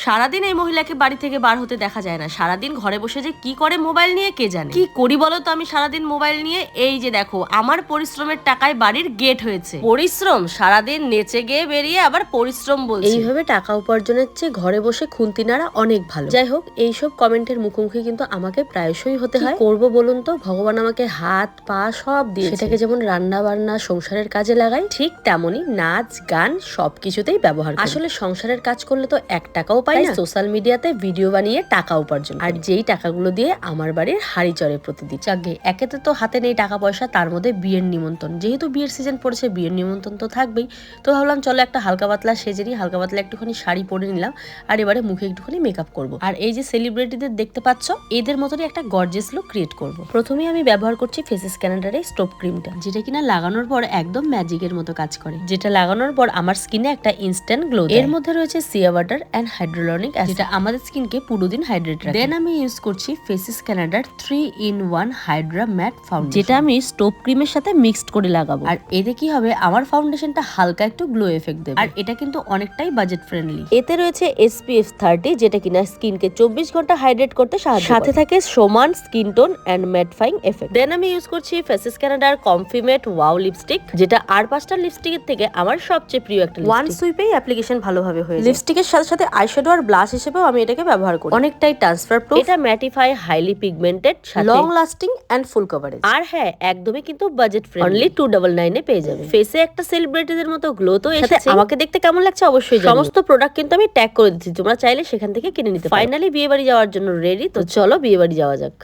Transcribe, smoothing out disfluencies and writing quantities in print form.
সারাদিন এই মহিলাকে বাড়ি থেকে বার হতে দেখা যায় না, সারাদিন ঘরে বসে যে কি করে মোবাইল নিয়ে কে জানে। কি করি বলো তো আমি সারাদিন মোবাইল নিয়ে? এই যে দেখো আমার পরিশ্রমের টাকায় বাড়ির গেট হয়েছে। পরিশ্রম, সারাদিন নেচে গিয়ে বেরিয়ে আবার পরিশ্রম বলছে। এইভাবে টাকা উপার্জনের চেয়ে ঘরে বসে খুন্তি নাড়া অনেক ভালো। যাই হোক, এইসব কমেন্টের মুখোমুখি কিন্তু আমাকে প্রায়শই হতে হয়। করবো বলুন তো, ভগবান আমাকে হাত পা সব দিয়ে, সেটাকে যেমন রান্না বান্না সংসারের কাজে লাগাই, ঠিক তেমনই নাচ গান সবকিছুতেই ব্যবহার করি। আসলে সংসারের কাজ করলে তো 1 টাকাও পাই না, সোশ্যাল মিডিয়াতে ভিডিও বানিয়ে টাকা উপার্জন, আর যেই টাকাগুলো দিয়ে আমার বাড়ির হাড়ি চড়ে প্রতিদিন। যাকে একেতে তো হাতে নেই টাকা পয়সা, তার মধ্যে বিয়ের নিমন্ত্রণ, যেহেতু বিয়ের সিজন পড়েছে বিয়ের নিমন্ত্রণ তো থাকবেই। তো ভাবলাম চলো একটা হালকা পাতলা সেজে নিই, হালকা পাতলা একটুখানি শাড়ি পরে নিলাম, আর এবারে মুখে একটুখানি মেকআপ করবো। আর এই যে সেলিব্রিটিদের দেখতে পাচ্ছ, এদের মতনই একটা গর্জিয়াস লুক ক্রিয়েট করবো। প্রথমেই আমি ব্যবহার করছি ফেসেস ক্যানাডার এই স্টোভ ক্রিমটা, যেটা কিনা লাগানোর পর একদম ম্যাজিকের মতো কাজ করে, যেটা লাগানোর পর আমার স্কিনে একটা ইনস্ট্যান্ট গ্লো দেয়। এর মধ্যে রয়েছে সিয়া ওয়াটার এন্ড হাইড্রোলনিক অ্যাসিড, যেটা আমাদের স্কিনকে পুরো দিন হাইড্রেট রাখে। দেন আমি ইউজ করছি ফেসেস ক্যানাডার 3-in-1 হাইড্রা ম্যাট ফাউন্ডেশন, যেটা আমি স্টোভ ক্রিমের সাথে মিক্সড করে লাগাবো। আর এতে কি হবে, আমার ফাউন্ডেশনটা হালকা একটু গ্লো এফেক্ট দেবে। আর এটা কিন্তু অনেকটাই বাজেট ফ্রেন্ডলি। এতে রয়েছে SPF 30, যেটা কিনা স্কিনকে 24 ঘন্টা হাইড্রেট করতে সাহায্য করে। সাথে থাকে সমান স্কিন টোন এন্ড ম্যাটফাইং এফেক্ট। দেন আমি ইউজ করছি ফেসেস ক্যানাডার কমফিমেট ওয়াও লিপস্টিক, যেটা আর 5টা লিপস্টিকের থেকে আমার সবচেয়ে প্রিয় একটা লিপস্টিক। ওয়ান সুইপেই অ্যাপ্লিকেশন ভালোভাবে হয়ে যায়। লিপস্টিকের সাথে সাথে আইশ্যাডো আর ব্লাশ হিসেবেও আমি এটাকে ব্যবহার করি। অনেকটাই ট্রান্সফার প্রুফ, এটা mattify, highly pigmented, long lasting and full coverage. আর হ্যাঁ, একদমই কিন্তু বাজেট ফ্রেন্ডলি, অনলি 299 এ পেয়ে যাবে। ফেসে একটা সেলিব্রিটিদের মতো গ্লো তো এসেছে। আমাকে দেখতে কেমন লাগছে অবশ্যই জানিও। সমস্ত প্রোডাক্ট কিন্তু আমি ট্যাগ করে দিচ্ছি, তোমরা চাইলে সেখান থেকে কিনে নিতে পারো। ফাইনালি বিয়ে বাড়ি যাওয়ার জন্য রেডি, তো চলো বিয়ে বাড়ি যাওয়া যাক।